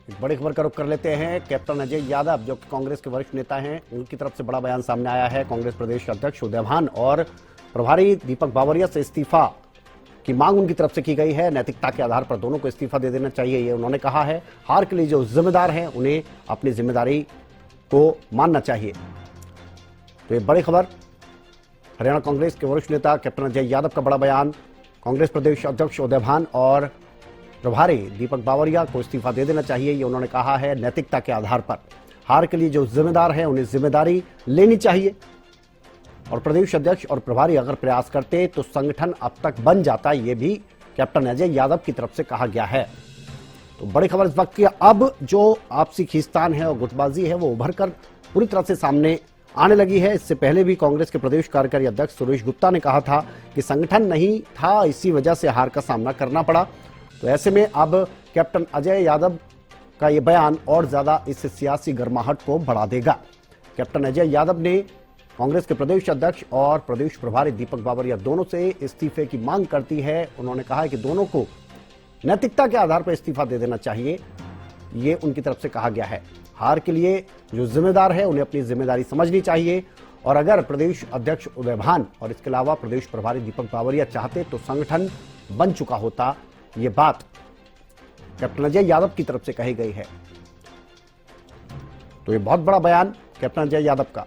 एक बड़ी खबर का रुख कर लेते हैं। कैप्टन अजय यादव जो कि कांग्रेस के वरिष्ठ नेता हैं, उनकी तरफ से बड़ा बयान सामने आया है। कांग्रेस प्रदेश अध्यक्ष उदय भान और प्रभारी दीपक बावरिया से इस्तीफा की मांग उनकी तरफ से की गई है। नैतिकता के आधार पर दोनों को इस्तीफा दे देना चाहिए, ये उन्होंने कहा है। हार के लिए जो जिम्मेदार हैं उन्हें अपनी जिम्मेदारी को मानना चाहिए। तो ये बड़ी खबर, हरियाणा कांग्रेस के वरिष्ठ नेता कैप्टन अजय यादव का बड़ा बयान। कांग्रेस प्रदेश अध्यक्ष उदय भान और प्रभारी दीपक बावरिया को इस्तीफा दे देना चाहिए, ये उन्होंने कहा है। नैतिकता के आधार पर हार के लिए जो जिम्मेदार है उन्हें जिम्मेदारी लेनी चाहिए। और प्रदेश अध्यक्ष और प्रभारी अगर प्रयास करते तो संगठन अब तक बन जाता, ये भी कैप्टन अजय यादव की तरफ से कहा गया है। तो बड़ी खबर इस वक्त की, अब जो आपसी खींचतान है और गुटबाजी है वो उभर कर पूरी तरह से सामने आने लगी है। इससे पहले भी कांग्रेस के प्रदेश कार्यकारी अध्यक्ष सुरेश गुप्ता ने कहा था कि संगठन नहीं था, इसी वजह से हार का सामना करना पड़ा। तो ऐसे में अब कैप्टन अजय यादव का यह बयान और ज्यादा इस सियासी गर्माहट को बढ़ा देगा। कैप्टन अजय यादव ने कांग्रेस के प्रदेश अध्यक्ष और प्रदेश प्रभारी दीपक बावरिया दोनों से इस्तीफे की मांग करती है। उन्होंने कहा है कि दोनों को नैतिकता के आधार पर इस्तीफा दे देना चाहिए, ये उनकी तरफ से कहा गया है। हार के लिए जो जिम्मेदार है उन्हें अपनी जिम्मेदारी समझनी चाहिए। और अगर प्रदेश अध्यक्ष उदय भान और इसके अलावा प्रदेश प्रभारी दीपक बावरिया चाहते तो संगठन बन चुका होता, ये बात कैप्टन अजय यादव की तरफ से कही गई है। तो ये बहुत बड़ा बयान कैप्टन अजय यादव का।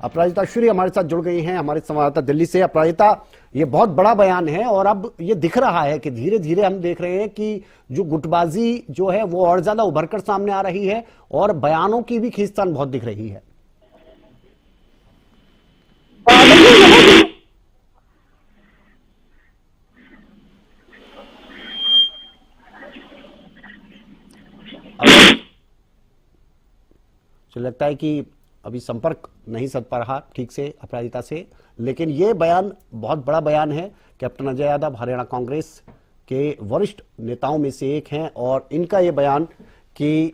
अपराजिता श्री हमारे साथ जुड़ गई हैं, हमारे संवाददाता दिल्ली से। अपराजिता, ये बहुत बड़ा बयान है और अब ये दिख रहा है कि धीरे धीरे हम देख रहे हैं कि जो गुटबाजी जो है वो और ज्यादा उभरकर सामने आ रही है और बयानों की भी खींचतान बहुत दिख रही है। तो लगता है कि अभी संपर्क नहीं सध पा रहा ठीक से अपराजिता से, लेकिन यह बयान बहुत बड़ा बयान है। कैप्टन अजय यादव हरियाणा कांग्रेस के वरिष्ठ नेताओं में से एक हैं और इनका यह बयान कि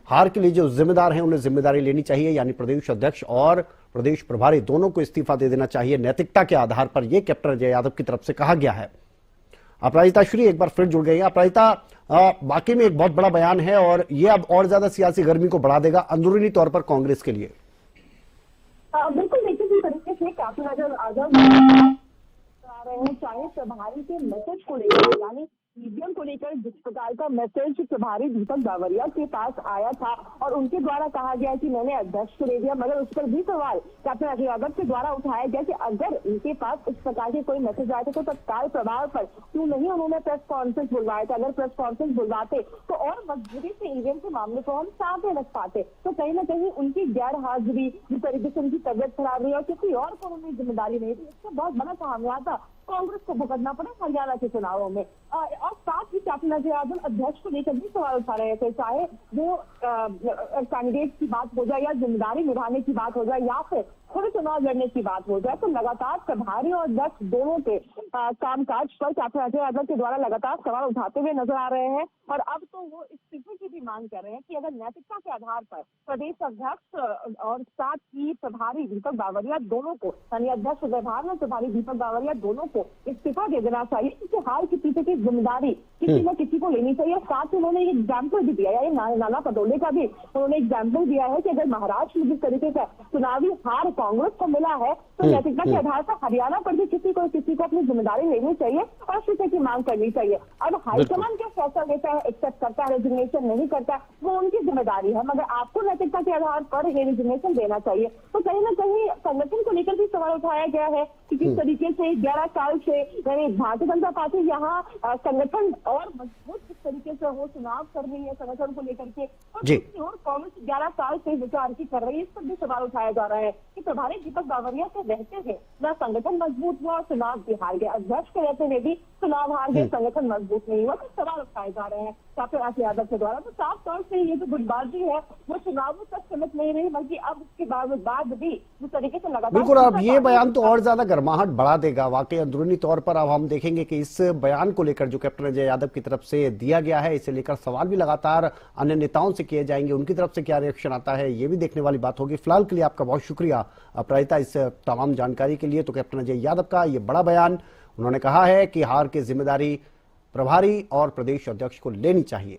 हार के लिए जो जिम्मेदार हैं उन्हें जिम्मेदारी लेनी चाहिए, यानी प्रदेश अध्यक्ष और प्रदेश प्रभारी दोनों को इस्तीफा दे देना चाहिए नैतिकता के आधार पर, यह कैप्टन अजय यादव की तरफ से कहा गया है। अपराजिता श्री एक बार फिर जुड़ गई है। अपराजिता, वाकई में एक बहुत बड़ा बयान है और ये अब और ज्यादा सियासी गर्मी को बढ़ा देगा अंदरूनी तौर पर कांग्रेस के लिए। बिल्कुल, देखिए जिस तरीके से काफी नजर आ रहे हैं, चाहे प्रभारी के मैसेज को लेकर, यानी ईवीएम को लेकर जिस प्रकार का मैसेज प्रभारी दीपक बावरिया के पास आया था और उनके द्वारा कहा गया कि मैंने अध्यक्ष को दे दिया, मगर उस पर भी सवाल कैप्टन अजय यादव के द्वारा उठाया गया कि अगर उनके पास इस प्रकार के कोई मैसेज आए थे तो तत्काल प्रभाव पर क्यों नहीं उन्होंने प्रेस कॉन्फ्रेंस बुलवाया था। अगर प्रेस कॉन्फ्रेंस बुलवाते तो और मजबूती से ईवीएम के मामले को हम सामने रख पाते। तो कहीं ना कहीं उनकी गैर हाजिरी, जिस तरीके से उनकी तबियत खराब हुई और किसी और को उन्होंने जिम्मेदारी नहीं दी, इसका बहुत बड़ा खामियाजा कांग्रेस को भुगतना पड़ा हरियाणा के चुनावों में। और साथ ही कैप्टन अजय यादव अध्यक्ष को लेकर भी सवाल उठा रहे थे, चाहे वो कैंडिडेट की बात हो जाए या जिम्मेदारी निभाने की बात हो जाए या फिर खुद चुनाव लड़ने की बात हो जाए। तो लगातार प्रभारी और अध्यक्ष दोनों के कामकाज पर कैप्टन अजय यादव के द्वारा लगातार सवाल उठाते हुए नजर आ रहे हैं और अब तो वो इस्तीफे की भी मांग कर रहे हैं कि अगर नैतिकता के आधार पर प्रदेश अध्यक्ष और साथ ही प्रभारी दीपक बावरिया दोनों को, यानी अध्यक्ष उदय भान और प्रभारी दीपक बावरिया दोनों को इस्तीफा दे देना चाहिए, क्योंकि हाल के पीछे की जिम्मेदारी किसी न किसी को लेनी चाहिए। साथ ही उन्होंने एक एग्जाम्पल भी दिया है, नाना पटोले का भी उन्होंने एग्जाम्पल दिया है कि अगर महाराष्ट्र में जिस तरीके का चुनावी हार कांग्रेस को मिला है तो नैतिकता के आधार पर हरियाणा पर भी किसी को अपनी जिम्मेदारी लेनी चाहिए और इस्तीफे की मांग करनी चाहिए। अब हाईकमान क्या फैसला लेता है, एक्सेप्ट करता है, रेजिग्नेशन नहीं करता, वो उनकी जिम्मेदारी है, मगर आपको नैतिकता के आधार पर ये रेजिग्नेशन देना चाहिए। तो कहीं ना कहीं संगठन को लेकर भी सवाल उठाया गया है कि किस तरीके से 11 साल से यानी भारतीय जनता पार्टी यहाँ संगठन और मजबूत किस तरीके से वो चुनाव कर रही है संगठन को लेकर के, और कांग्रेस 11 साल से विचार की कर रही है, इस पर भी सवाल उठाया जा रहा है कि प्रभारी दीपक बावरिया से रहते हुए न संगठन मजबूत हुआ और चुनाव भी हार गया, अध्यक्ष के रहते हुए भी चुनाव हार गए, संगठन मजबूत नहीं हुआ। तो सवाल उठाए जा रहे हैं कैप्टन अजय यादव के द्वारा। तो साफ तौर से ये जो गुटबाजी है वो चुनावों तक सीमित नहीं रही, बल्कि अब उसके बाद भी जिस तरीके से लगातार बिल्कुल अब ये बयान तो और ज्यादा गर्माहट बढ़ा देगा। वाकई अंदरूनी तौर पर अब हम देखेंगे कि इस बयान को लेकर जो कैप्टन अजय यादव की तरफ से दिया गया है, इसे लेकर सवाल भी लगातार अन्य नेताओं से किए जाएंगे, उनकी तरफ से क्या रिएक्शन आता है ये भी देखने वाली बात होगी। फिलहाल के लिए आपका बहुत शुक्रिया अपराजिता इस तमाम जानकारी के लिए। तो कैप्टन अजय यादव का ये बड़ा बयान, उन्होंने कहा है कि हार की जिम्मेदारी प्रभारी और प्रदेश अध्यक्ष को लेनी चाहिए।